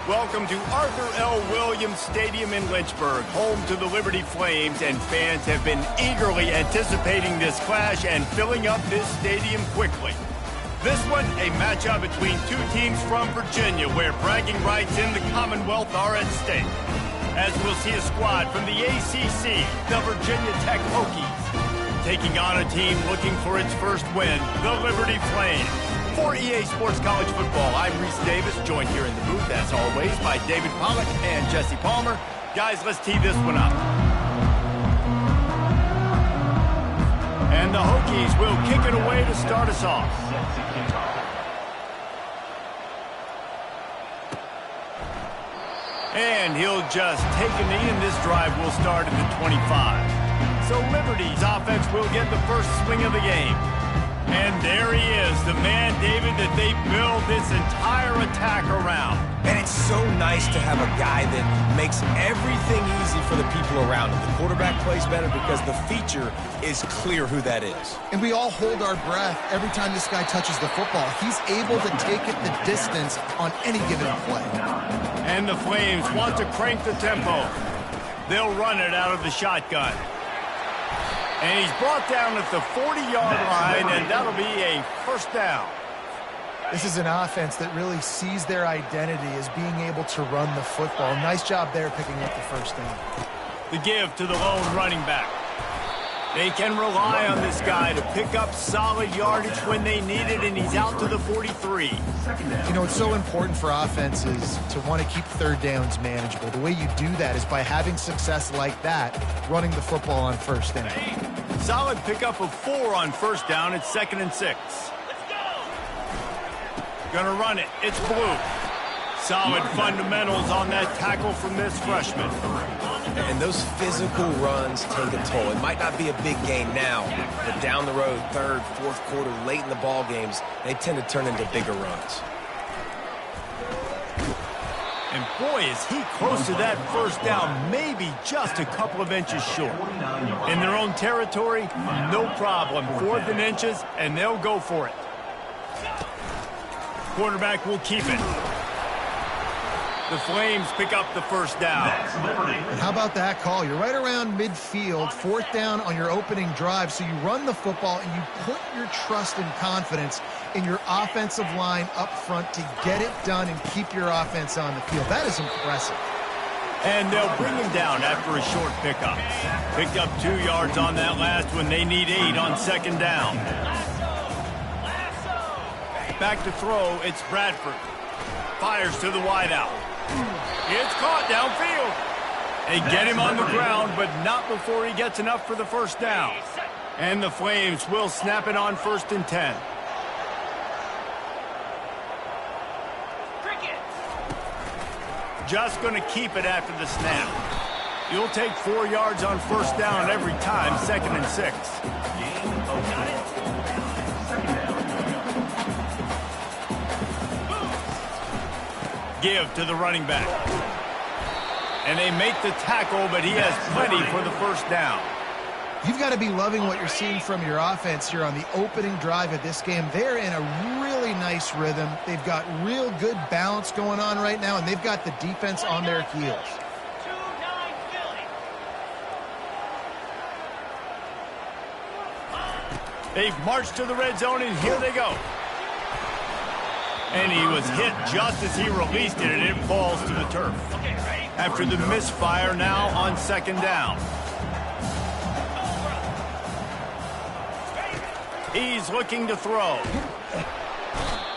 Welcome to Arthur L. Williams Stadium in Lynchburg, home to the Liberty Flames, and fans have been eagerly anticipating this clash and filling up this stadium quickly. This one, a matchup between two teams from Virginia, where bragging rights in the Commonwealth are at stake. As we'll see a squad from the ACC, the Virginia Tech Hokies, taking on a team looking for its first win, the Liberty Flames. For EA Sports College Football, I'm Reese Davis, joined here in the booth, as always, by David Pollack and Jesse Palmer. Guys, let's tee this one up. And the Hokies will kick it away to start us off. And he'll just take a knee, and this drive will start at the 25. So Liberty's offense will get the first swing of the game. And there he is, the man, David, that they build this entire attack around. And it's so nice to have a guy that makes everything easy for the people around him. The quarterback plays better because the feature is clear who that is. And we all hold our breath every time this guy touches the football. He's able to take it the distance on any given play. And the Flames want to crank the tempo. They'll run it out of the shotgun. And he's brought down at the 40-yard line, and that'll be a first down. This is an offense that really sees their identity as being able to run the football. Nice job there picking up the first down. The give to the lone running back. They can rely on this guy to pick up solid yardage when they need it, and he's out to the 43. You know, it's so important for offenses to want to keep third downs manageable. The way you do that is by having success like that, running the football on first down. Solid pickup of 4 on first down. It's 2nd and 6. Gonna run it. It's Blue. Solid fundamentals on that tackle from this freshman. And those physical runs take a toll. It might not be a big game now, but down the road, third, fourth quarter, late in the ball games, they tend to turn into bigger runs. And boy, is he close to that first down, maybe just a couple of inches short. In their own territory, no problem. 4th and inches, and they'll go for it. Quarterback will keep it. The Flames pick up the first down. And how about that call? You're right around midfield, 4th down on your opening drive, so you run the football and you put your trust and confidence in your offensive line up front to get it done and keep your offense on the field. That is impressive. And they'll bring him down after a short pickup. Picked up 2 yards on that last one. They need 8 on 2nd down. Back to throw, it's Bradford. Fires to the wideout. It's caught downfield. They get him on the ground, but not before he gets enough for the first down. And the Flames will snap it on 1st and 10. Just going to keep it after the snap. You'll take 4 yards on first down every time, 2nd and 6. Give to the running back. And they make the tackle, but he has plenty for the first down. You've got to be loving what you're seeing from your offense here on the opening drive of this game. They're in a really nice rhythm. They've got real good balance going on right now, and they've got the defense on their heels. They've marched to the red zone, and here they go. And he was hit just as he released it, and it falls to the turf. After the misfire, now on 2nd down. He's looking to throw.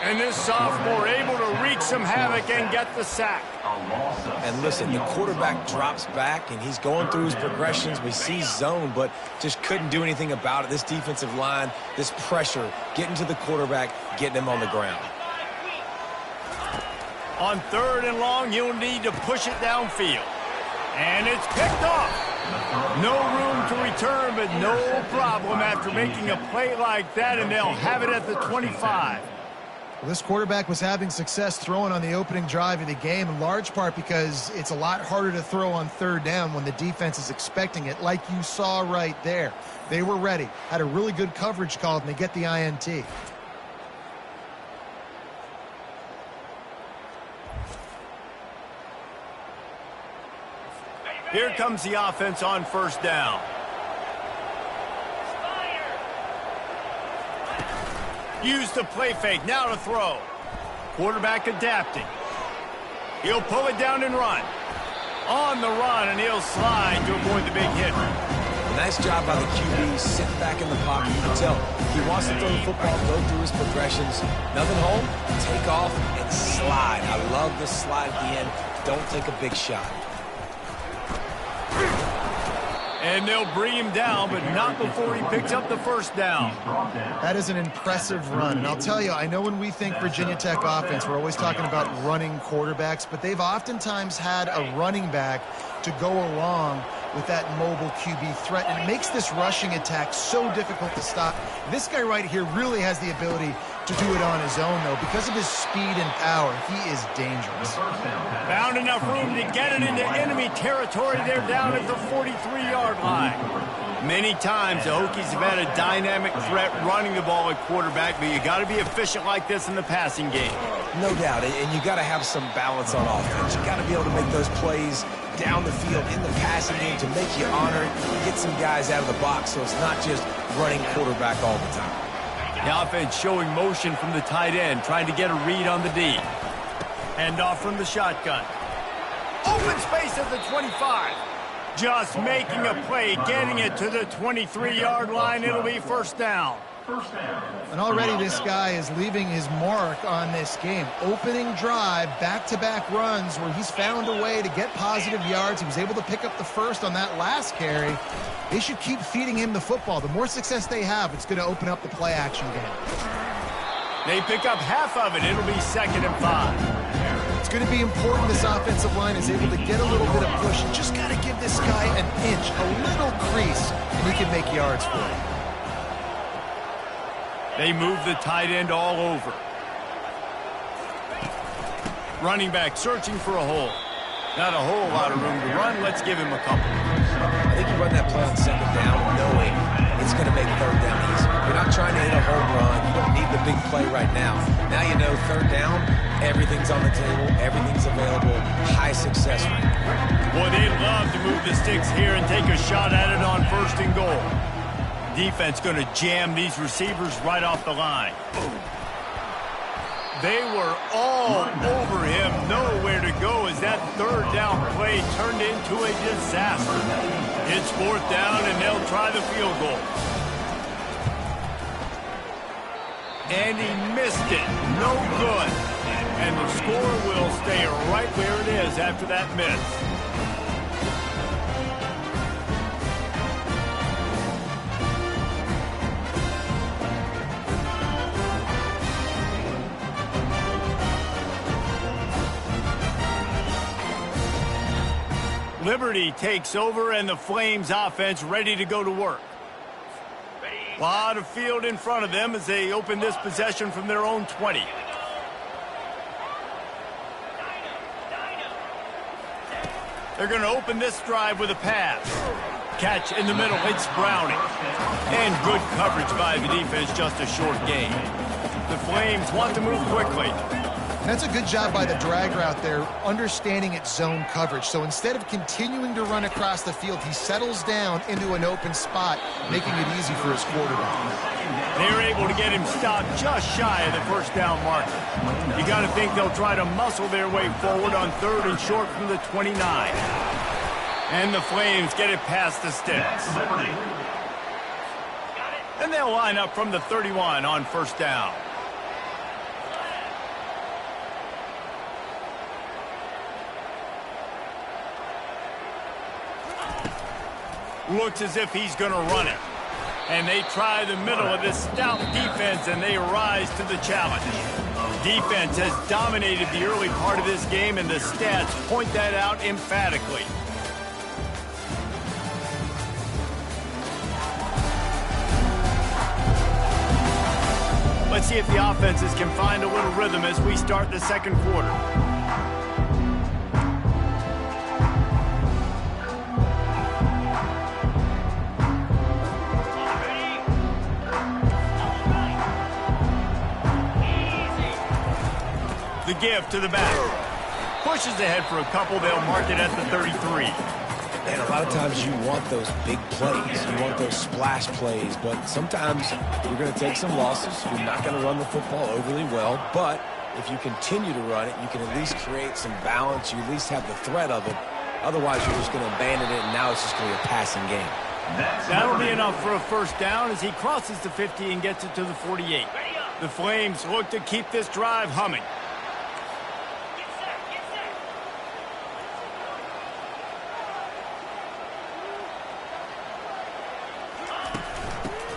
And this sophomore able to wreak some havoc and get the sack. And listen, the quarterback drops back, and he's going through his progressions. We see zone, but just couldn't do anything about it. This defensive line, this pressure, getting to the quarterback, getting him on the ground. On 3rd and long, you'll need to push it downfield. And it's picked off. No room to return, but no problem after making a play like that, and they'll have it at the 25. Well, this quarterback was having success throwing on the opening drive of the game, in large part because it's a lot harder to throw on 3rd down when the defense is expecting it, like you saw right there. They were ready, had a really good coverage called, and they get the INT. Here comes the offense on first down. Use the play fake, now to throw. Quarterback adapting. He'll pull it down and run. On the run, and he'll slide to avoid the big hit. Nice job by the QB, sitting back in the pocket. You can tell he wants to throw the football, go through his progressions. Nothing home, take off, and slide. I love the slide at the end. Don't take a big shot. And they'll bring him down, but not before he picks up the first down. That is an impressive run. And I'll tell you, I know when we think Virginia Tech offense, we're always talking about running quarterbacks, but they've oftentimes had a running back to go along with that mobile QB threat. And it makes this rushing attack so difficult to stop. This guy right here really has the ability to do it on his own, though. Because of his speed and power, he is dangerous. Found enough room to get it into enemy territory. They're down at the 43-yard line. Many times the Hokies have had a dynamic threat running the ball at quarterback, but you got to be efficient like this in the passing game. No doubt, and you got to have some balance on offense. You got to be able to make those plays down the field in the passing game to make you honor it, get some guys out of the box so it's not just running quarterback all the time. The offense showing motion from the tight end, trying to get a read on the D. Hand off from the shotgun. Open space at the 25. Just making a play, getting it to the 23-yard line. It'll be first down. And already this guy is leaving his mark on this game. Opening drive, back-to-back runs where he's found a way to get positive yards. He was able to pick up the first on that last carry. They should keep feeding him the football. The more success they have, it's going to open up the play-action game. They pick up half of it. It'll be 2nd and 5. It's going to be important this offensive line is able to get a little bit of push. You just got to give this guy an inch, a little crease, and he can make yards for it. They move the tight end all over. Running back searching for a hole. Not a whole lot of room to run. Let's give him a couple. I think you run that play on 2nd down knowing it's going to make 3rd down easy. You're not trying to hit a home run. You don't need the big play right now. Now you know 3rd down, everything's on the table, everything's available, high success rate. Boy, they'd love to move the sticks here and take a shot at it on 1st and goal. Defense going to jam these receivers right off the line. They were all over him, nowhere to go as that 3rd down play turned into a disaster. It's 4th down and they'll try the field goal. And he missed it, no good. And the score will stay right where it is after that miss. Liberty takes over and the Flames offense ready to go to work. A lot of field in front of them as they open this possession from their own 20. They're going to open this drive with a pass. Catch in the middle, it's Browning. And good coverage by the defense, just a short gain. The Flames want to move quickly. That's a good job by the drag route there, understanding its zone coverage. So instead of continuing to run across the field, he settles down into an open spot, making it easy for his quarterback. They were able to get him stopped just shy of the 1st down marker. You got to think they'll try to muscle their way forward on 3rd and short from the 29. And the Flames get it past the sticks. And they'll line up from the 31 on 1st down. Looks as if he's going to run it. And they try the middle of this stout defense, and they rise to the challenge. Defense has dominated the early part of this game, and the stats point that out emphatically. Let's see if the offenses can find a little rhythm as we start the 2nd quarter. The give to the back. Pushes ahead for a couple. They'll mark it at the 33. Man, a lot of times you want those big plays. You want those splash plays, but sometimes you're going to take some losses. You're not going to run the football overly well, but if you continue to run it, you can at least create some balance. You at least have the threat of it. Otherwise, you're just going to abandon it, and now it's just going to be a passing game. That'll be enough for a first down as he crosses the 50 and gets it to the 48. The Flames look to keep this drive humming.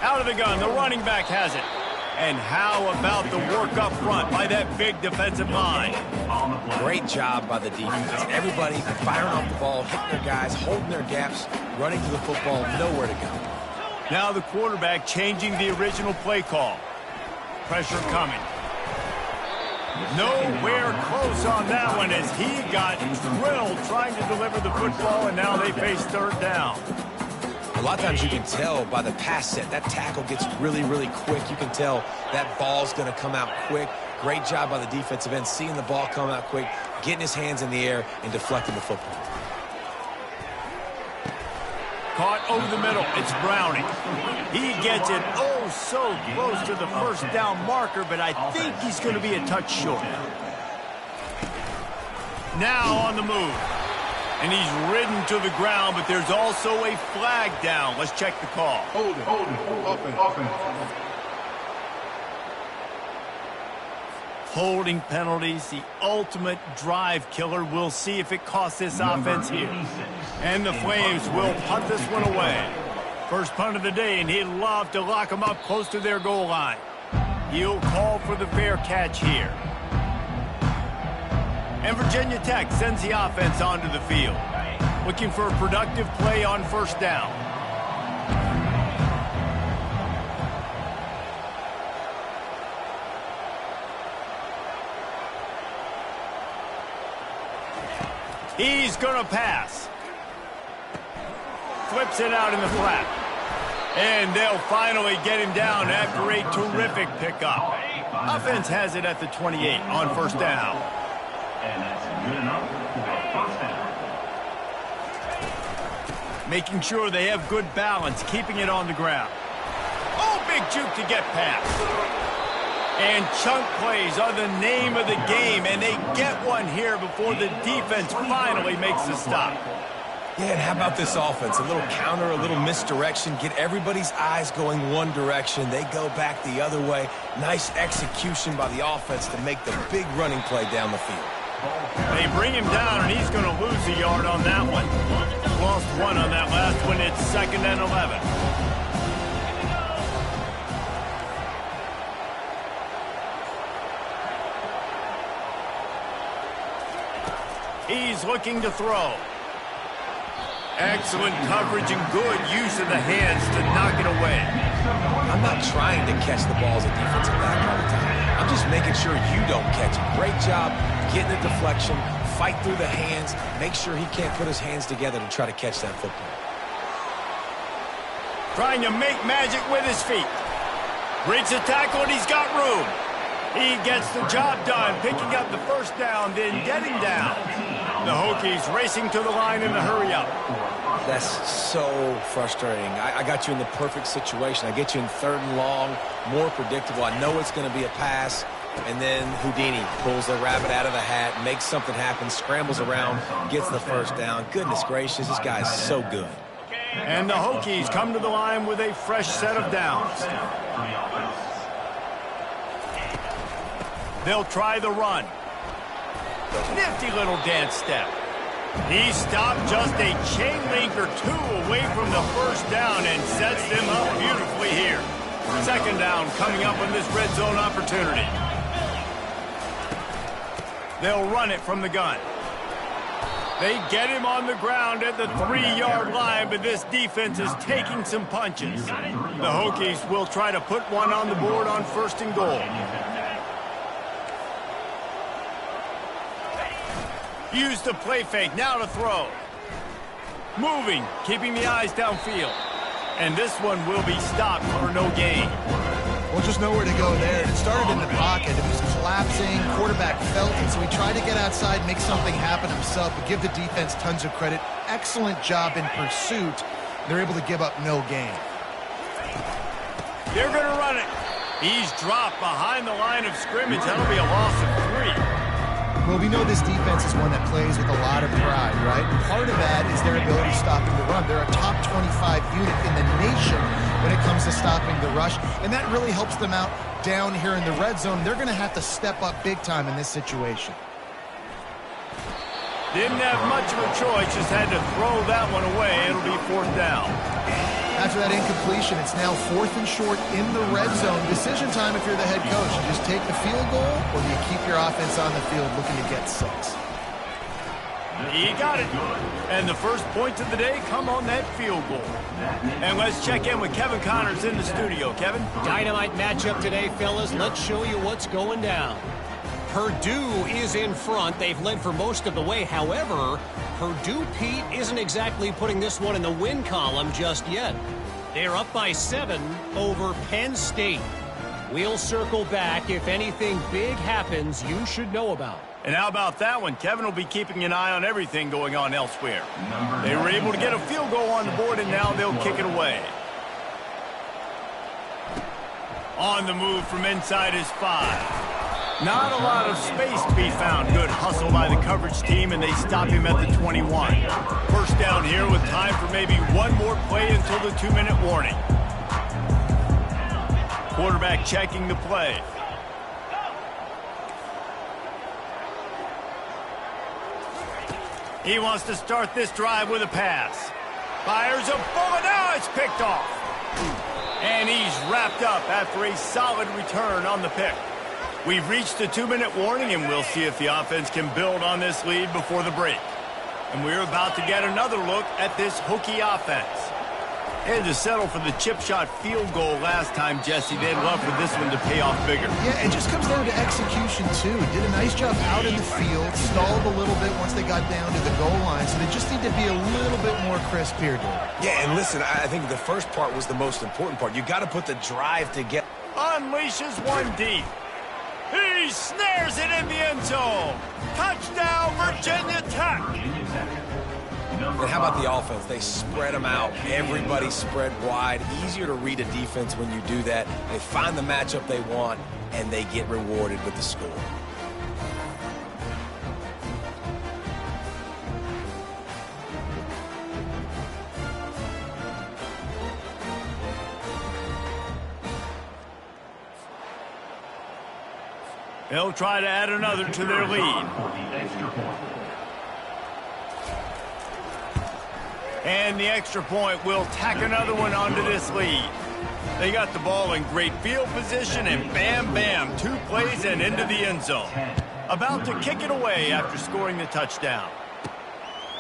Out of the gun, the running back has it. And how about the work up front by that big defensive line? Great job by the defense. Everybody firing off the ball, hitting their guys, holding their gaps, running to the football, nowhere to go. Now the quarterback changing the original play call. Pressure coming. Nowhere close on that one as he got drilled trying to deliver the football, and now they face third down. A lot of times you can tell by the pass set, that tackle gets really, really quick. You can tell that ball's going to come out quick. Great job by the defensive end, seeing the ball come out quick, getting his hands in the air, and deflecting the football. Caught over the middle. It's Browning. He gets it oh so close to the first down marker, but I think he's going to be a touch short. Now on the move. And he's ridden to the ground, but there's also a flag down. Let's check the call. Hold it. Offense. Holding penalties, the ultimate drive killer. We'll see if it costs this offense here. And the Flames will punt this one away. First punt of the day, and he'd love to lock them up close to their goal line. He'll call for the fair catch here. And Virginia Tech sends the offense onto the field, looking for a productive play on first down. He's going to pass. Flips it out in the flat. And they'll finally get him down after a terrific pickup. Offense has it at the 28 on first down. And that's good enough for first down. Making sure they have good balance, keeping it on the ground. Oh, big juke to get past. And chunk plays are the name of the game, and they get one here before the defense finally makes the stop. Yeah, and how about this offense? A little counter, a little misdirection. Get everybody's eyes going one direction. They go back the other way. Nice execution by the offense to make the big running play down the field. They bring him down, and he's going to lose a yard on that one. Lost one on that last one. It's 2nd and 11. He's looking to throw. Excellent coverage and good use of the hands to knock it away. I'm not trying to catch the ball as a defensive back all the time. I'm just making sure you don't catch it. Great job getting the deflection, fight through the hands, make sure he can't put his hands together to try to catch that football. Trying to make magic with his feet. Breaks the tackle, and he's got room. He gets the job done, picking up the first down, then getting down. The Hokies racing to the line in the hurry-up. That's so frustrating. I got you in the perfect situation. I get you in 3rd and long, more predictable. I know it's going to be a pass, and then Houdini pulls the rabbit out of the hat, makes something happen, scrambles around, gets the first down. Goodness gracious, this guy's so good. And the Hokies come to the line with a fresh set of downs. They'll try the run. Nifty little dance step. He stopped just a chain link or two away from the first down and sets them up beautifully here. 2nd down coming up on this red zone opportunity. They'll run it from the gun. They get him on the ground at the 3-yard line, but this defense is taking some punches. The Hokies will try to put one on the board on 1st and goal. Use the play fake, now to throw. Moving, keeping the eyes downfield. And this one will be stopped for no gain. Well, just nowhere to go there. It started in the pocket. It was collapsing. Quarterback felt it, so he tried to get outside, make something happen himself, but give the defense tons of credit. Excellent job in pursuit. They're able to give up no gain. They're going to run it. He's dropped behind the line of scrimmage. That'll be a loss of 3. Well, we know this defense is one that plays with a lot of pride, right? And part of that is their ability stopping the run. They're a top 25 unit in the nation when it comes to stopping the rush, and that really helps them out down here in the red zone. They're going to have to step up big time in this situation. Didn't have much of a choice, just had to throw that one away. It'll be 4th down. After that incompletion, it's now 4th and short in the red zone. Decision time if you're the head coach. You just take the field goal, or do you keep your offense on the field looking to get 6? He got it. And the first points of the day come on that field goal. And let's check in with Kevin Connors in the studio. Kevin? Dynamite matchup today, fellas. Let's show you what's going down. Purdue is in front. They've led for most of the way. However, Purdue, Pete, isn't exactly putting this one in the win column just yet. They're up by 7 over Penn State. We'll circle back. If anything big happens, you should know about. And how about that one? Kevin will be keeping an eye on everything going on elsewhere. They were able to get a field goal on the board, and now they'll kick it away. On the move from inside his 5. Not a lot of space to be found. Good hustle by the coverage team, and they stop him at the 21. First down here with time for maybe one more play until the 2-minute warning. Quarterback checking the play. He wants to start this drive with a pass. Fires a bullet. Now it's picked off. And he's wrapped up after a solid return on the pick. We've reached the 2-minute warning, and we'll see if the offense can build on this lead before the break. And we're about to get another look at this Hokie offense. They had to settle for the chip shot field goal last time, Jesse. They'd love for this one to pay off bigger. Yeah, it just comes down to execution, too. Did a nice job out in the field, stalled a little bit once they got down to the goal line, so they just need to be a little bit more crisp here, dude. Yeah, and listen, I think the first part was the most important part. You got to put the drive together. Unleashes one deep. He snares it in the end zone. Touchdown, Virginia Tech. And how about the offense? They spread them out. Everybody spread wide. Easier to read a defense when you do that. They find the matchup they want, and they get rewarded with the score. They'll try to add another to their lead. And the extra point will tack another one onto this lead. They got the ball in great field position, and bam, bam, 2 plays and into the end zone. About to kick it away after scoring the touchdown.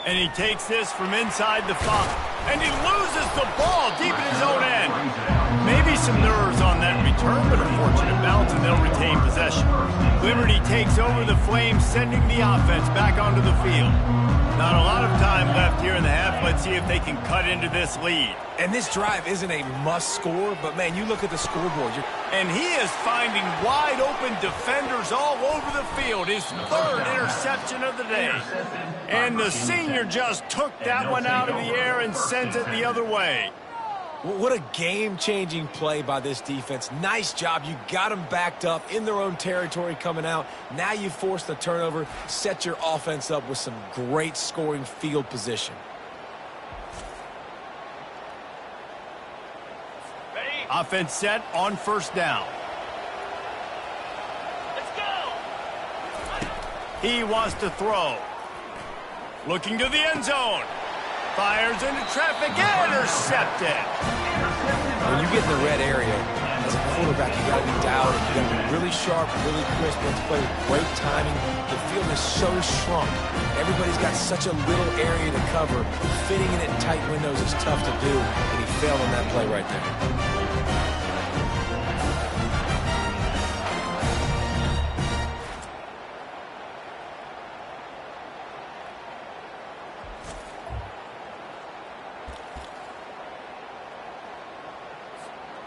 And he takes this from inside the 5. And he loses the ball deep in his own end. Maybe some nerves on that return, but a fortunate bounce, and they'll retain possession. Liberty takes over the Flames, sending the offense back onto the field. Not a lot of time left here in the half. Let's see if they can cut into this lead. And this drive isn't a must score, but, man, you look at the scoreboard. And he is finding wide-open defenders all over the field. His 3rd interception of the day. And the senior just took that one out of the air and sent it the other way. What a game-changing play by this defense. Nice job. You got them backed up in their own territory coming out. Now you force the turnover, set your offense up with some great scoring field position. Ready? Offense set on first down. Let's go! He wants to throw. Looking to the end zone. Fires into traffic, intercepted. When you get in the red area, as a quarterback, you got to be dialed. You got to be really sharp, really crisp. You have to play with great timing. The field is so shrunk. Everybody's got such a little area to cover. Fitting in at tight windows is tough to do, and he failed on that play right there.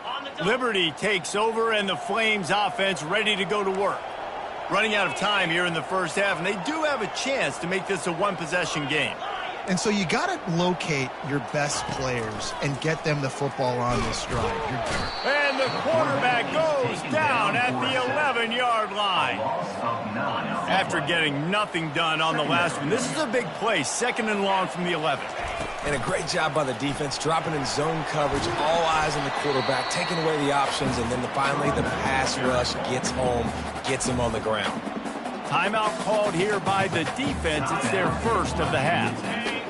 On the Liberty takes over, and the Flames offense ready to go to work. Running out of time here in the first half, and they do have a chance to make this a one-possession game. And so you got to locate your best players and get them the football on this drive. And the quarterback goes down at the 11-yard line. After getting nothing done on the last one, this is a big play, 2nd and long from the 11. And a great job by the defense, dropping in zone coverage, all eyes on the quarterback, taking away the options, and then finally the pass rush gets home, gets him on the ground. Timeout called here by the defense. It's their first of the half.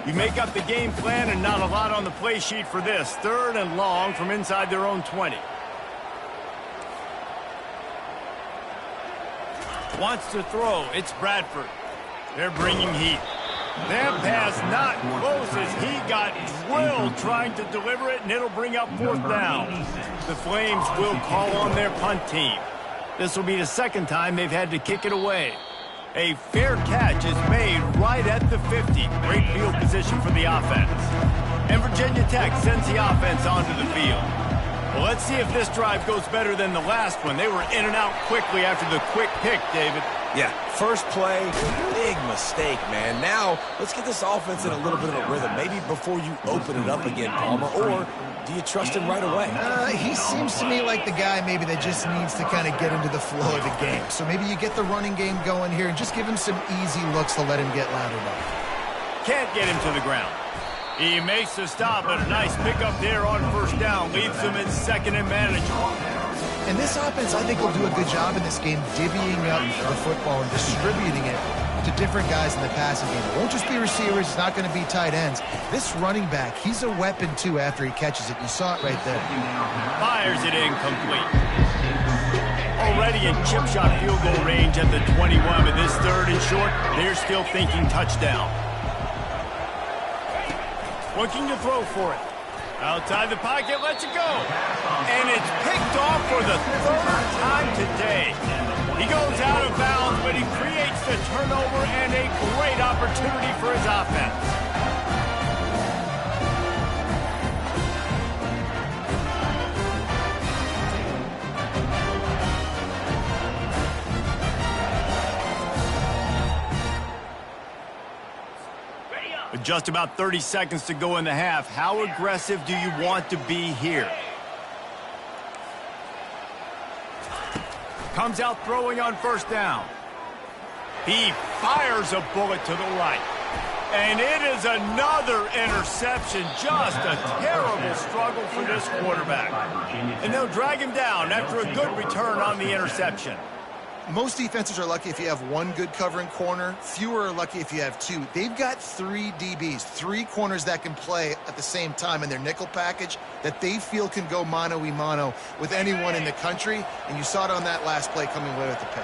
You make up the game plan and not a lot on the play sheet for this. 3rd and long from inside their own 20. Wants to throw. It's Bradford. They're bringing heat. That pass not close as he got drilled trying to deliver it, and it'll bring up 4th down. The Flames will call on their punt team. This will be the 2nd time they've had to kick it away. A fair catch is made right at the 50. Great field position for the offense. And Virginia Tech sends the offense onto the field. Well, let's see if this drive goes better than the last one. They were in and out quickly after the quick pick, David. Yeah, first play, big mistake, man. Now, let's get this offense in a little bit of a rhythm. Maybe before you open it up again, Palmer, or do you trust him right away? He seems to me like the guy maybe that just needs to kind of get into the flow of the game. So maybe you get the running game going here and just give him some easy looks to let him get lathered up. Can't get him to the ground. He makes the stop, but a nice pickup there on 1st down. Leaves him in 2nd and manageable. And this offense, I think, will do a good job in this game divvying up the football and distributing it to different guys in the passing game. It won't just be receivers. It's not going to be tight ends. This running back, he's a weapon, too, after he catches it. You saw it right there. Fires it incomplete. Already in chip shot field goal range at the 21, but this 3rd and short, they're still thinking touchdown. Looking to throw for it. Outside the pocket, lets it go. And it's picked off for the 3rd time today. He goes out of bounds, but he creates the turnover and a great opportunity for his offense. With just about 30 seconds to go in the half, how aggressive do you want to be here? Comes out throwing on 1st down. He fires a bullet to the right. And it is another interception. Just a terrible struggle for this quarterback. And they'll drag him down after a good return on the interception. Most defenses are lucky if you have one good covering corner. Fewer are lucky if you have 2. They've got 3 DBs, 3 corners that can play at the same time in their nickel package that they feel can go mano-a-mano with anyone in the country. And you saw it on that last play coming away with the pick.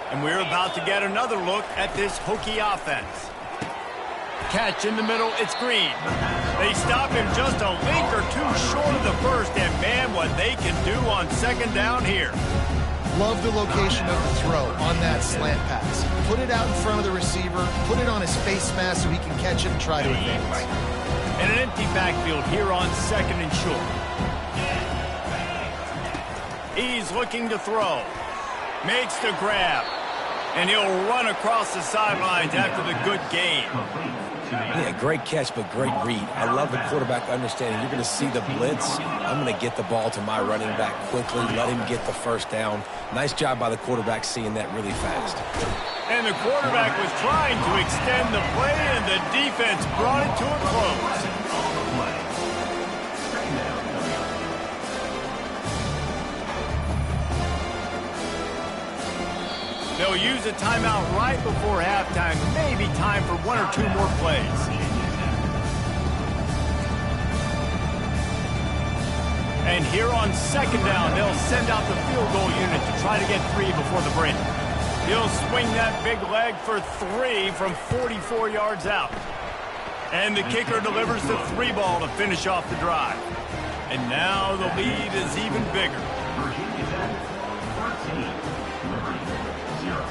And we're about to get another look at this Hokie offense. Catch in the middle, it's Green. They stop him just a link or 2 short of the first, and man, what they can do on 2nd down here. Love the location of the throw on that slant pass. Put it out in front of the receiver, put it on his face mask so he can catch it and try to advance. And an empty backfield here on 2nd and short. He's looking to throw. Makes the grab. And he'll run across the sidelines after the good gain. Yeah, great catch, but great read. I love the quarterback understanding. You're going to see the blitz. I'm going to get the ball to my running back quickly, let him get the 1st down. Nice job by the quarterback seeing that really fast. And the quarterback was trying to extend the play, and the defense brought it to a close. They'll use a timeout right before halftime. Maybe time for 1 or 2 more plays. And here on 2nd down, they'll send out the field goal unit to try to get 3 before the break. He'll swing that big leg for 3 from 44 yards out. And the kicker delivers the 3 ball to finish off the drive. And now the lead is even bigger. Virginia Tech 13, Liberty 0.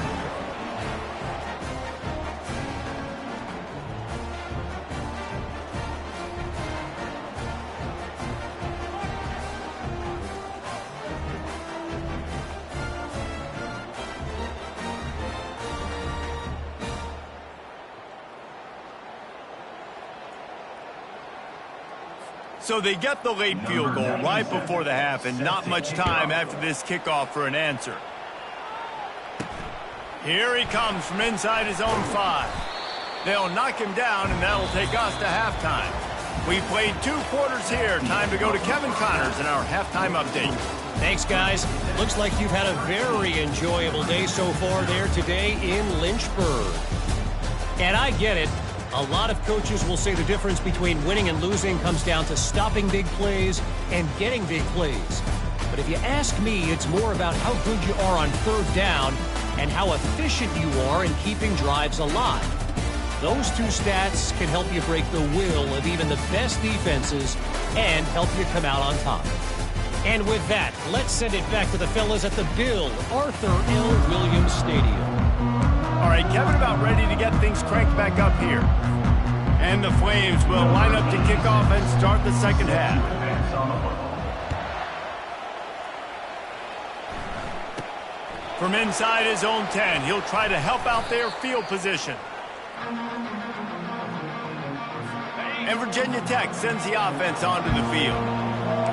So they get the late field goal right before the half and not much time after this kickoff for an answer. Here he comes from inside his own 5. They'll knock him down, and that'll take us to halftime. We played 2 quarters here. Time to go to Kevin Connors in our halftime update. Thanks, guys. Looks like you've had a very enjoyable day so far there today in Lynchburg. And I get it. A lot of coaches will say the difference between winning and losing comes down to stopping big plays and getting big plays. But if you ask me, it's more about how good you are on 3rd down and how efficient you are in keeping drives alive. Those 2 stats can help you break the will of even the best defenses and help you come out on top. And with that, let's send it back to the fellas at the Bill Arthur L. Williams Stadium. All right, Kevin about ready to get things cranked back up here. And the Flames will line up to kick off and start the second half. From inside his own 10, he'll try to help out their field position. And Virginia Tech sends the offense onto the field.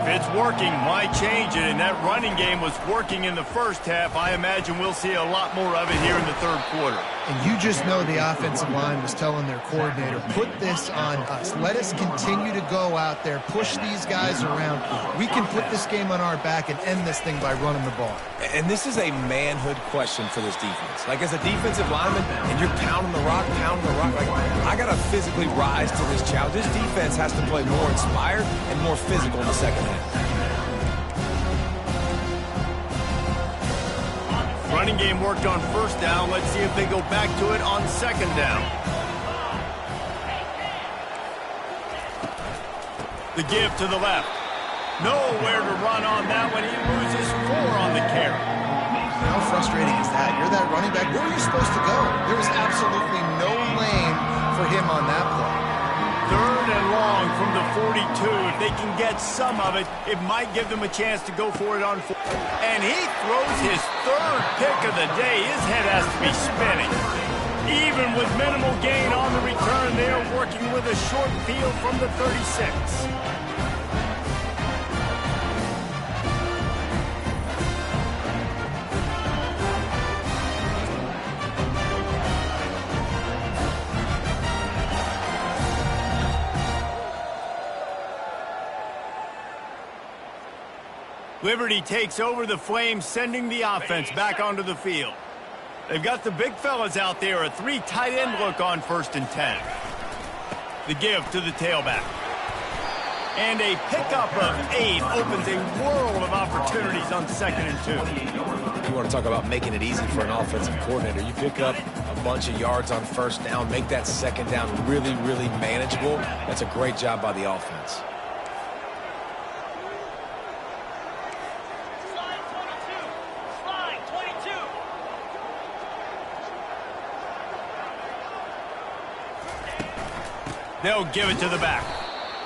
If it's working, why change it? And that running game was working in the first half. I imagine we'll see a lot more of it here in the 3rd quarter. And you just know the offensive line was telling their coordinator, put this on us. Let us continue to go out there, push these guys around. We can put this game on our back and end this thing by running the ball. And this is a manhood question for this defense. Like, as a defensive lineman, and you're pounding the rock, like, I got to physically rise to this challenge. This defense has to play more inspired and more physical in the second half. Running game worked on 1st down. Let's see if they go back to it on 2nd down. The give to the left. Nowhere to run on that one. He loses 4 on the carry. How frustrating is that? You're that running back. Where are you supposed to go? There was absolutely no lane for him on that play. 3rd and long from the 42. If they can get some of it, it might give them a chance to go for it on 4. And he throws his 3rd pick of the day. His head has to be spinning. Even with minimal gain on the return, they are working with a short field from the 36. Liberty takes over the Flames, sending the offense back onto the field. They've got the big fellas out there, a 3 tight end look on 1st and 10. The give to the tailback. And a pickup of 8 opens a world of opportunities on 2nd and 2. You want to talk about making it easy for an offensive coordinator. You pick up a bunch of yards on 1st down, make that 2nd down really, really manageable. That's a great job by the offense. They'll give it to the back.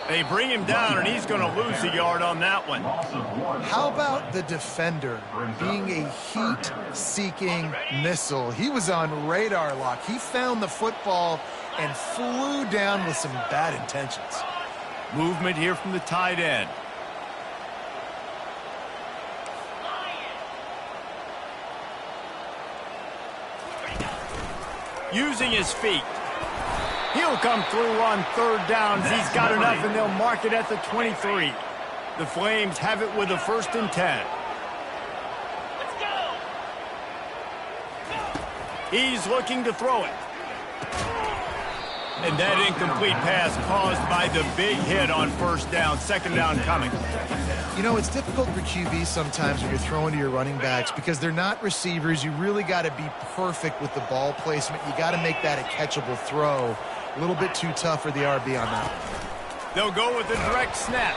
They bring him down, and he's going to lose a yard on that one. How about the defender being a heat-seeking missile? He was on radar lock. He found the football and flew down with some bad intentions. Movement here from the tight end. Using his feet. He'll come through on 3rd downs. He's got enough, and they'll mark it at the 23. The Flames have it with a 1st and 10. He's looking to throw it. And that incomplete pass caused by the big hit on 1st down. 2nd down coming. You know, it's difficult for QB sometimes when you're throwing to your running backs because they're not receivers. You really got to be perfect with the ball placement. You got to make that a catchable throw. A little bit too tough for the RB on that. They'll go with a direct snap.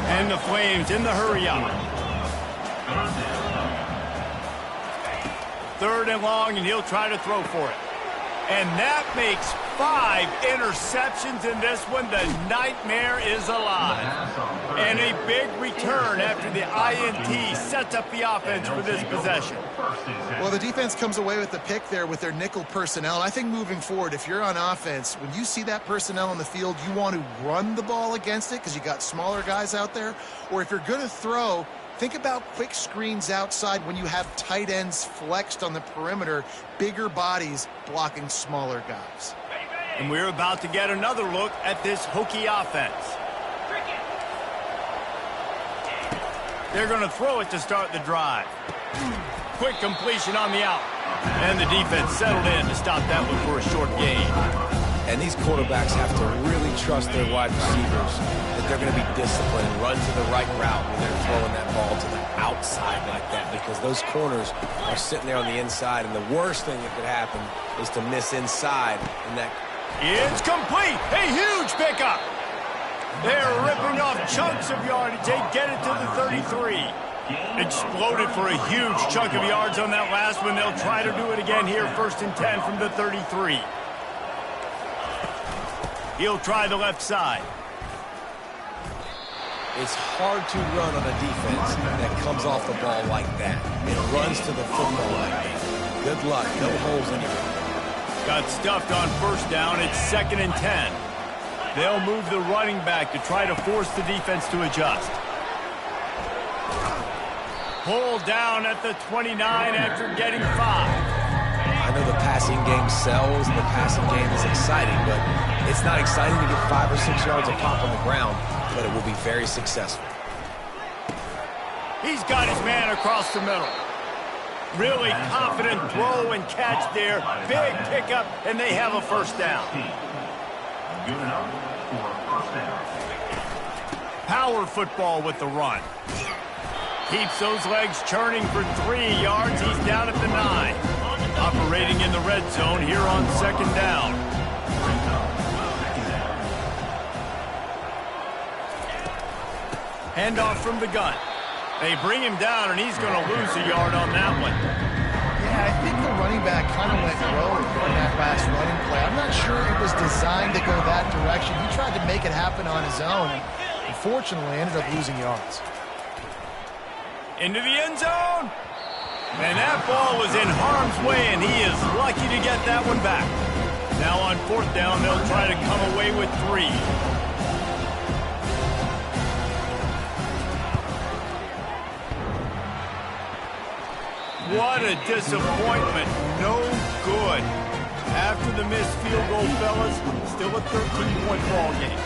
And the Flames in the hurry up. 3rd and long, and he'll try to throw for it. And that makes 5 interceptions in this one. The nightmare is alive. And a big return after the INT sets up the offense for this possession. Well, the defense comes away with the pick there with their nickel personnel. I think moving forward, if you're on offense, when you see that personnel on the field, you want to run the ball against it because you got smaller guys out there. Or if you're going to throw, think about quick screens outside when you have tight ends flexed on the perimeter, bigger bodies blocking smaller guys. And we're about to get another look at this Hokie offense. They're going to throw it to start the drive. Quick completion on the out. And the defense settled in to stop that one for a short gain. And these quarterbacks have to really trust their wide receivers that they're going to be disciplined and run to the right route when they're throwing that ball to the outside like that, because those corners are sitting there on the inside, and the worst thing that could happen is to miss inside. And that it's complete. A huge pickup. They're ripping off chunks of yardage. They get it to the 33. Exploded for a huge chunk of yards on that last one. They'll try to do it again here, 1st and 10 from the 33. He'll try the left side. It's hard to run on a defense that comes off the ball like that. It runs to the football like that. Good luck. No holes anywhere. Got stuffed on 1st down. It's 2nd and 10. They'll move the running back to try to force the defense to adjust. Pulled down at the 29 after getting 5. I know the passing game sells, the passing game is exciting, but it's not exciting to get 5 or 6 yards a pop on the ground, but it will be very successful. He's got his man across the middle. Really confident throw and catch there. Big pickup, and they have a 1st down. Power football with the run. Keeps those legs churning for 3 yards. He's down at the 9. Operating in the red zone here on 2nd down. Handoff from the gun. They bring him down, and he's going to lose a yard on that one. Yeah, I think the running back kind of went rogue on that last running play. I'm not sure it was designed to go that direction. He tried to make it happen on his own. Unfortunately, ended up losing yards. Into the end zone. And that ball was in harm's way, and he is lucky to get that one back. Now on 4th down, they'll try to come away with 3. What a disappointment. No good. After the missed field goal, fellas, still a 13-point ball game.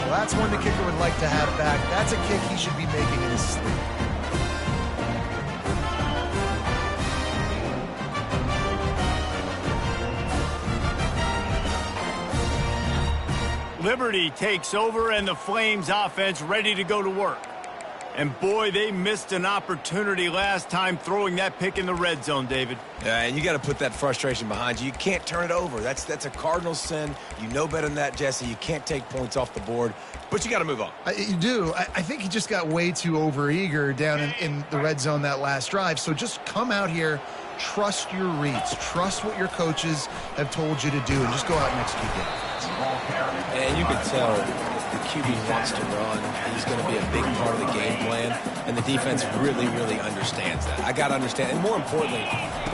Well, that's one the kicker would like to have back. That's a kick he should be making in his sleep. Liberty takes over, and the Flames offense ready to go to work. And boy, they missed an opportunity last time throwing that pick in the red zone, David. And you got to put that frustration behind you. You can't turn it over. That's a cardinal sin. You know better than that, Jesse. You can't take points off the board, but you got to move on. You do. I think he just got way too overeager down in the red zone that last drive. So just come out here, trust your reads, trust what your coaches have told you to do, and just go out and execute the offense. And you can tell the QB wants to run. He's going to be a big part of the game plan, and the defense really, really understands that. I got to understand, and more importantly,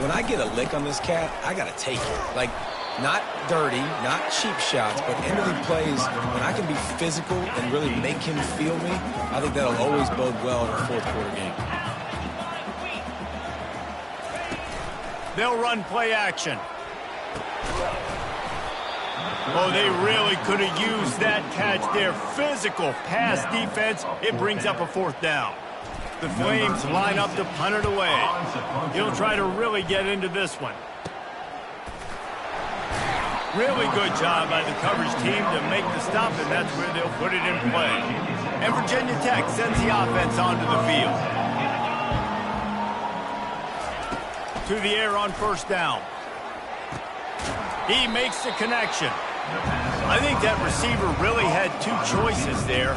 when I get a lick on this cat, I got to take it. Like, not dirty, not cheap shots, but end-of-the plays, when I can be physical and really make him feel me, I think that'll always bode well in a 4th quarter game. They'll run play action. Oh, they really could have used that catch there. Physical pass defense. It brings up a 4th down. The Flames line up to punt it away. He'll try to really get into this one. Really good job by the coverage team to make the stop, and that's where they'll put it in play. And Virginia Tech sends the offense onto the field. To the air on 1st down. He makes the connection. I think that receiver really had two choices there.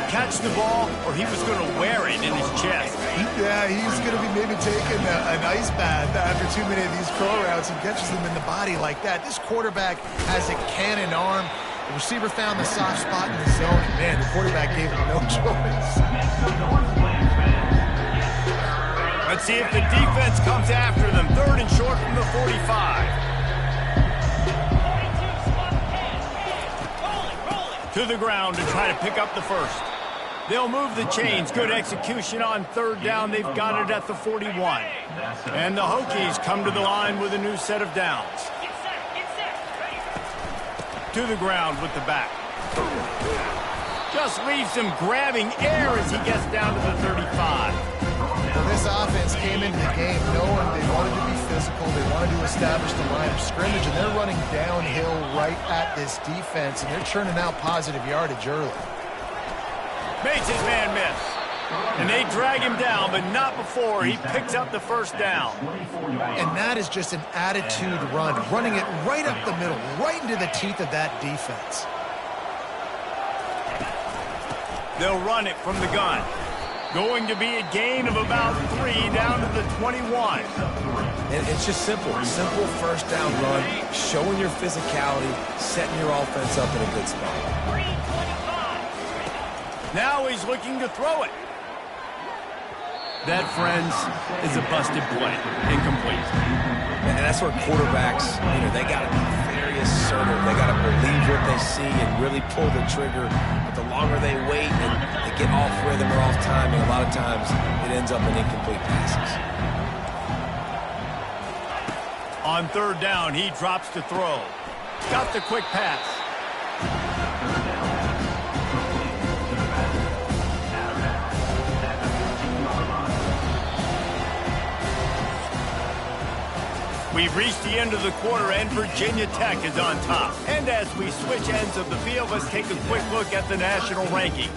Catch the ball, or he was going to wear it in his chest. Yeah, he's going to be maybe taking an ice bath after too many of these curl routes and catches them in the body like that. This quarterback has a cannon arm. The receiver found the soft spot in the zone, and man, the quarterback gave him no choice. Let's see if the defense comes after them. 3rd and short from the 45. To the ground to try to pick up the first. They'll move the chains. Good execution on 3rd down. They've got it at the 41. And the Hokies come to the line with a new set of downs. To the ground with the back. Just leaves him grabbing air as he gets down to the 35. Well, this offense came into the game knowing they wanted to be physical, they wanted to establish the line of scrimmage, and they're running downhill right at this defense, and they're churning out positive yardage early. Makes his man miss. And they drag him down, but not before he picks up the first down. And that is just an attitude run, running it right up the middle, right into the teeth of that defense. They'll run it from the gun. Going to be a gain of about 3 down to the 21. And it's just simple. Simple first down run, showing your physicality, setting your offense up in a good spot. Now he's looking to throw it. That, friends, is a busted play. Incomplete. And that's where quarterbacks, they got to be very assertive. They got to believe what they see and really pull the trigger. But the longer they wait and they get off rhythm or off timing, a lot of times it ends up in incomplete passes. On 3rd down, he drops to throw. Got the quick pass. We've reached the end of the quarter, and Virginia Tech is on top. And as we switch ends of the field, let's take a quick look at the national rankings.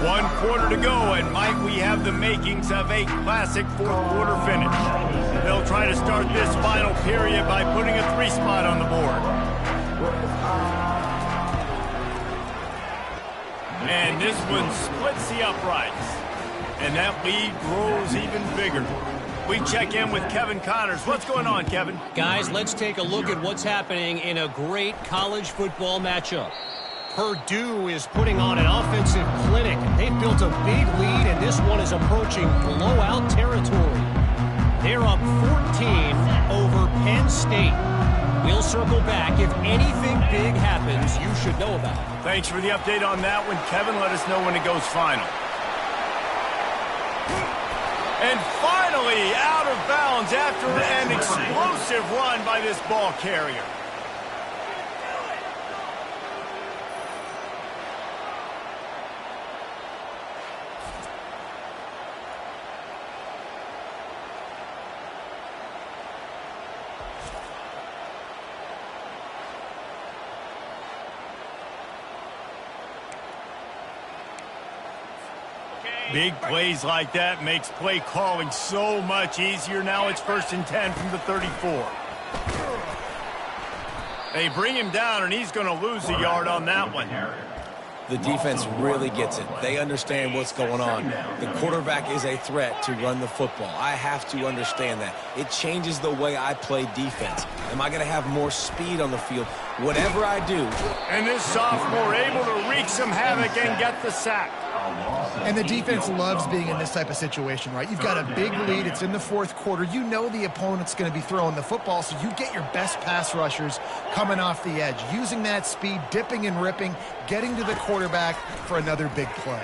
One quarter to go, and might we have the makings of a classic 4th quarter finish. They'll try to start this final period by putting a 3 spot on the board. And this one splits the uprights. And that lead grows even bigger. We check in with Kevin Connors. What's going on, Kevin? Guys, let's take a look at what's happening in a great college football matchup. Purdue is putting on an offensive clinic. They've built a big lead, and this one is approaching blowout territory. They're up 14 over Penn State. We'll circle back. If anything big happens, you should know about it. Thanks for the update on that one, Kevin. Let us know when it goes final. And finally, out of bounds after an explosive run by this ball carrier. Big plays like that makes play calling so much easier. Now it's 1st and 10 from the 34. They bring him down, and he's going to lose a yard on that one. The defense really gets it. They understand what's going on. The quarterback is a threat to run the football. I have to understand that. It changes the way I play defense. Am I going to have more speed on the field? Whatever I do. And this sophomore able to wreak some havoc and get the sack. And the defense loves being in this type of situation, right? You've got a big lead. It's in the 4th quarter. You know the opponent's going to be throwing the football, so you get your best pass rushers coming off the edge, using that speed, dipping and ripping, getting to the quarterback for another big play.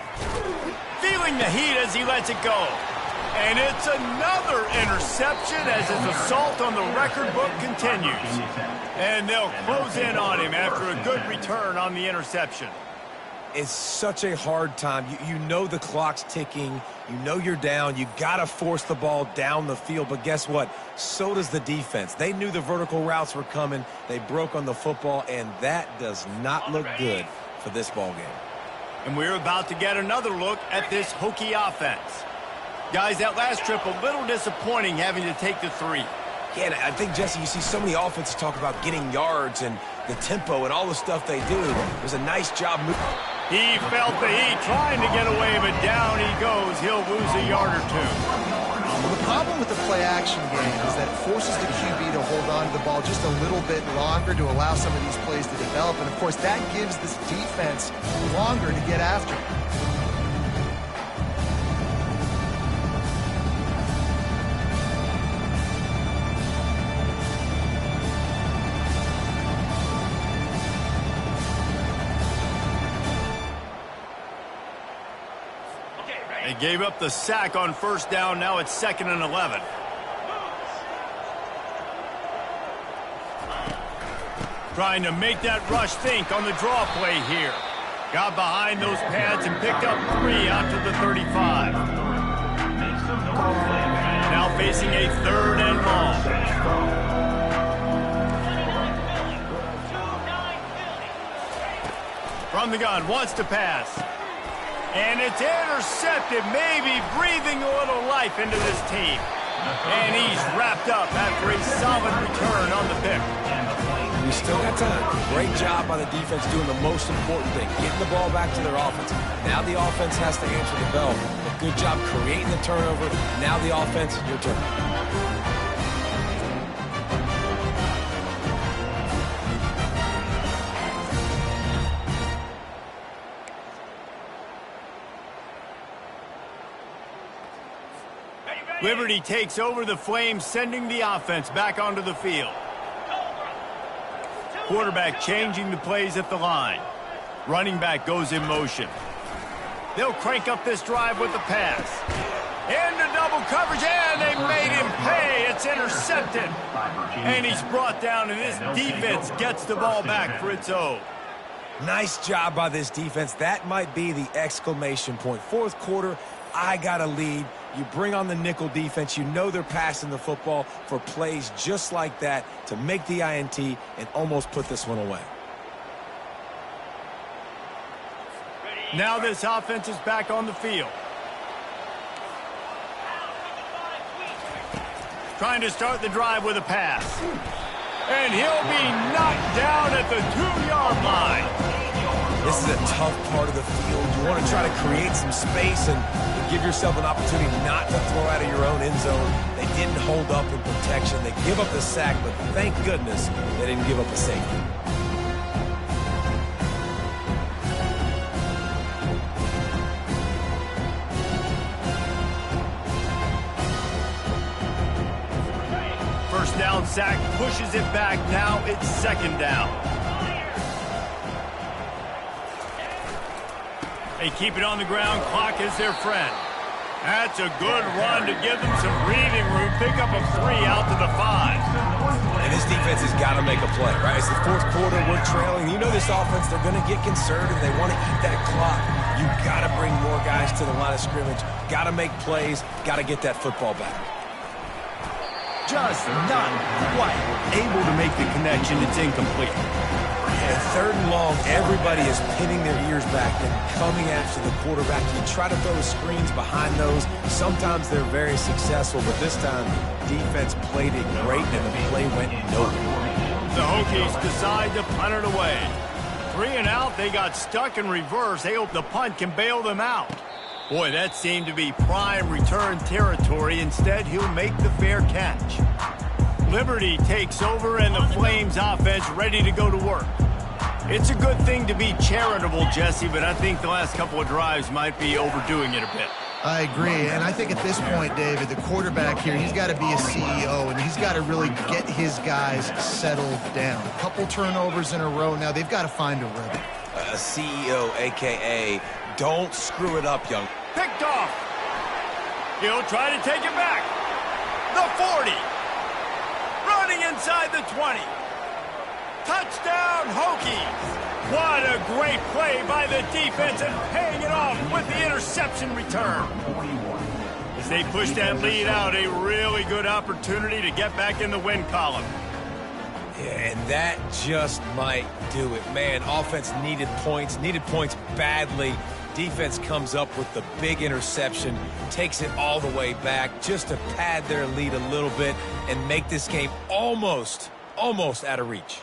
Feeling the heat as he lets it go. And it's another interception as his assault on the record book continues. And they'll close in on him after a good return on the interception. It's such a hard time. You know the clock's ticking. You know you're down. You got to force the ball down the field. But guess what? So does the defense. They knew the vertical routes were coming. They broke on the football, and that does not look good for this ball game. And we're about to get another look at this Hokie offense. Guys, that last trip a little disappointing having to take the 3. Yeah, and I think, Jesse, you see so many offenses talk about getting yards and the tempo and all the stuff they do. It was a nice job moving. He felt the heat trying to get away, but down he goes. He'll lose a yard or 2. Well, the problem with the play-action game is that it forces the QB to hold on to the ball just a little bit longer to allow some of these plays to develop. And, of course, that gives this defense longer to get after. They gave up the sack on first down. Now it's 2nd and 11. Trying to make that rush think on the draw play here. Got behind those pads and picked up 3 out to the 35. Now facing a 3rd and long. From the gun, wants to pass. And it's intercepted, maybe breathing a little life into this team. And he's wrapped up after a solid return on the pick. We still got time. Great job by the defense doing the most important thing, getting the ball back to their offense. Now the offense has to answer the bell. A good job creating the turnover. Now the offense, your turn. Liberty takes over the Flames, sending the offense back onto the field. Quarterback changing the plays at the line. Running back goes in motion. They'll crank up this drive with the pass. Into double coverage, and they made him pay. It's intercepted. And he's brought down, and this defense gets the ball back for its own. Nice job by this defense. That might be the exclamation point. Fourth quarter, I got a lead. You bring on the nickel defense. You know they're passing the football for plays just like that to make the INT and almost put this one away. Now this offense is back on the field. Trying to start the drive with a pass. And he'll be knocked down at the 2-yard line. This is a tough part of the field. You want to try to create some space and give yourself an opportunity not to throw out of your own end zone. They didn't hold up in protection. They give up the sack, but thank goodness they didn't give up a safety. First down sack, pushes it back. Now it's 2nd down. They keep it on the ground. Clock is their friend. That's a good run to give them some breathing room. Pick up a 3 out to the 5. And this defense has got to make a play, right? It's the fourth quarter. We're trailing. You know this offense, they're going to get conservative. They want to eat that clock. You got to bring more guys to the line of scrimmage. Got to make plays. Got to get that football back. Just not quite able to make the connection. It's incomplete. And 3rd and long, everybody is pinning their ears back and coming after the quarterback. You try to throw the screens behind those. Sometimes they're very successful, but this time, defense played it great, and the play went nowhere. The Hokies decide to punt it away. 3 and out, they got stuck in reverse. They hope the punt can bail them out. Boy, that seemed to be prime return territory. Instead, he'll make the fair catch. Liberty takes over, and the Flames offense ready to go to work. It's a good thing to be charitable, Jesse, but I think the last couple of drives might be overdoing it a bit. I agree, and I think at this point, David, the quarterback here, he's got to be a CEO, and he's got to really get his guys settled down. A couple turnovers in a row. Now they've got to find a rhythm. A CEO, a.k.a. don't screw it up, young. Picked off. He'll try to take it back. The 40. Running inside the 20. Touchdown, Hokies. What a great play by the defense and paying it off with the interception return. As they push that lead out, a really good opportunity to get back in the win column. Yeah, and that just might do it. Man, offense needed points badly. Defense comes up with the big interception, takes it all the way back just to pad their lead a little bit and make this game almost out of reach.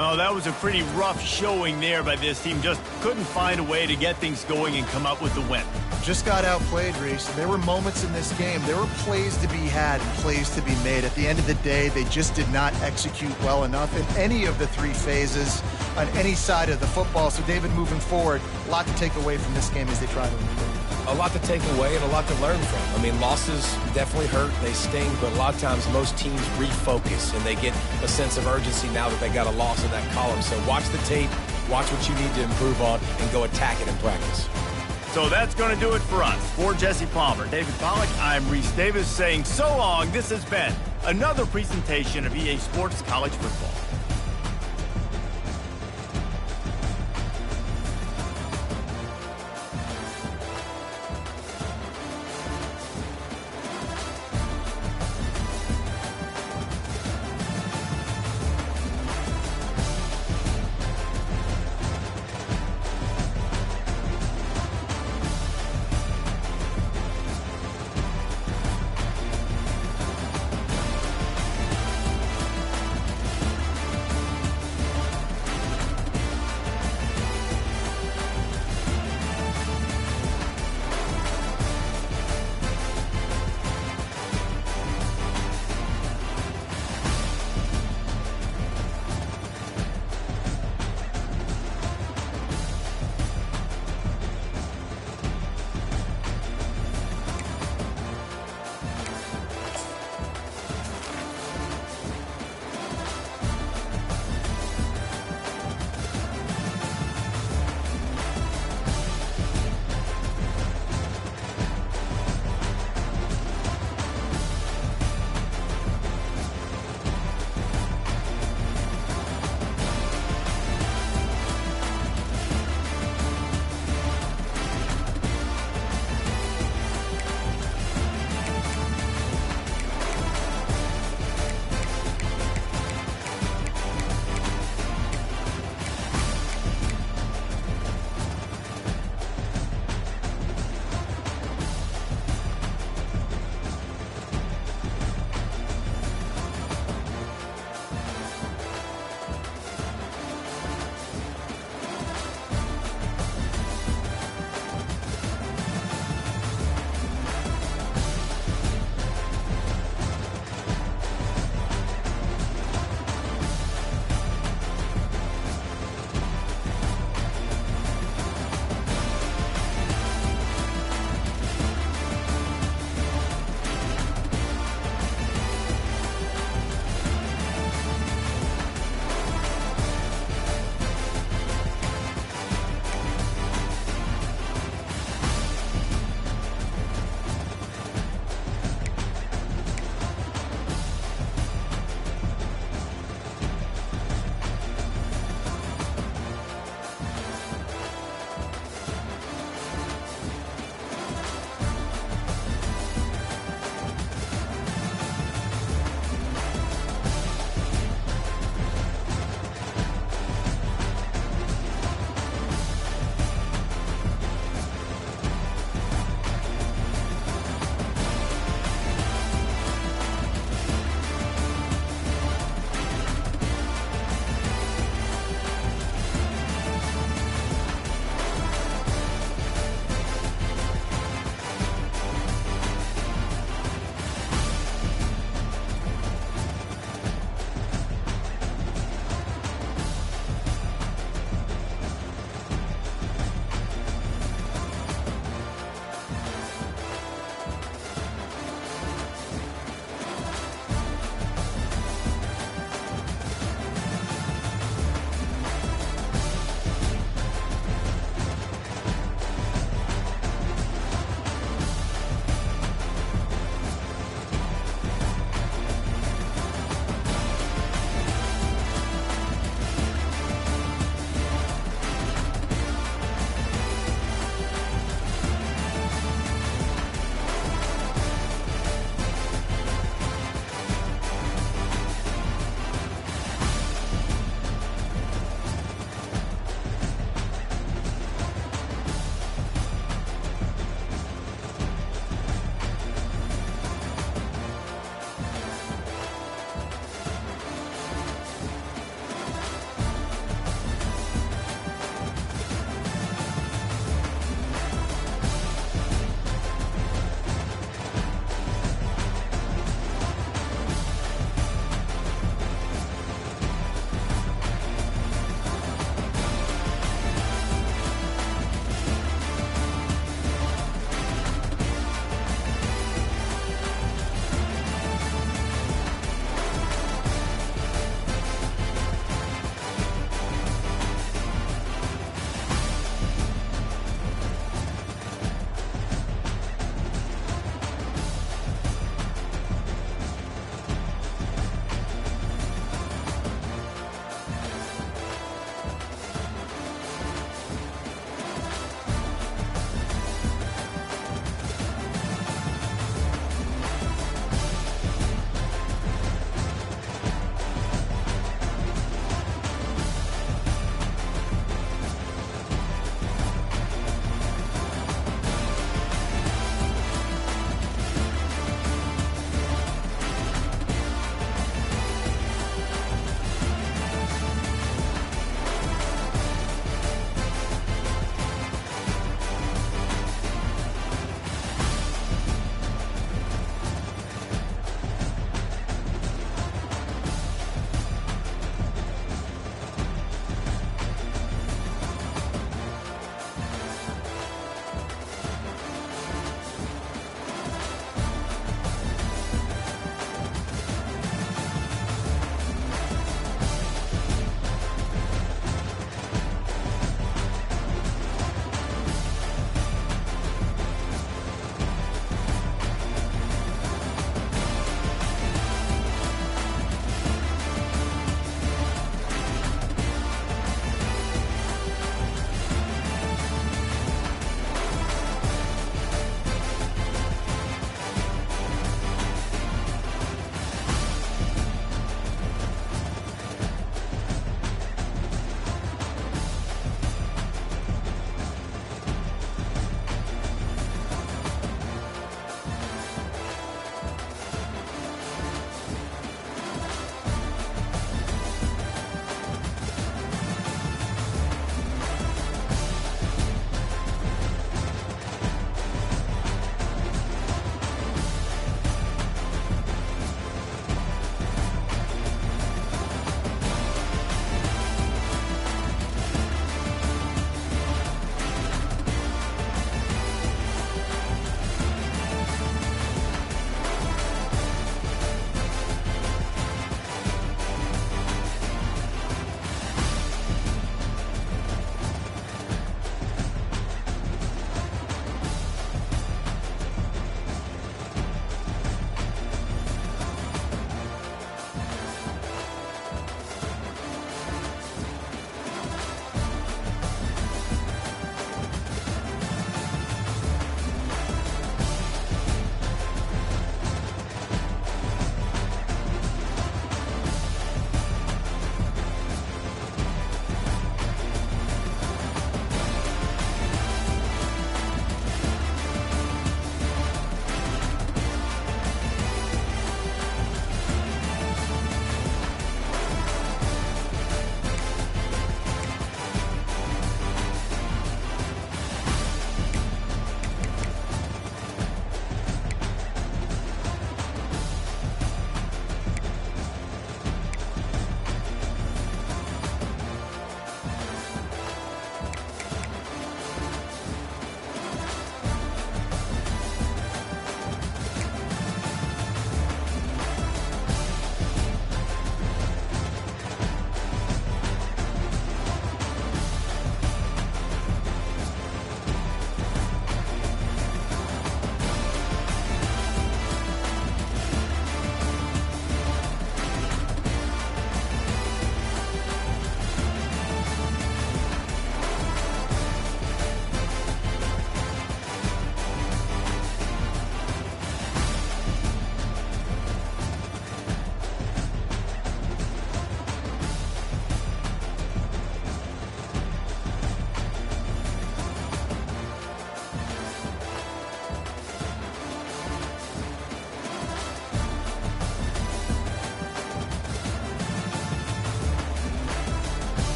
Oh, that was a pretty rough showing there by this team. Just couldn't find a way to get things going and come up with the win. Just got outplayed, Reese. There were moments in this game. There were plays to be had and plays to be made. At the end of the day, they just did not execute well enough in any of the three phases on any side of the football. So, David, moving forward, a lot to take away from this game as they try to win. A lot to take away and a lot to learn from. I mean, losses definitely hurt, they sting, but a lot of times most teams refocus and they get a sense of urgency now that they got a loss in that column. So watch the tape, watch what you need to improve on, and go attack it in practice. So that's going to do it for us. For Jesse Palmer, David Pollack, I'm Reese Davis saying so long. This has been another presentation of EA Sports College Football.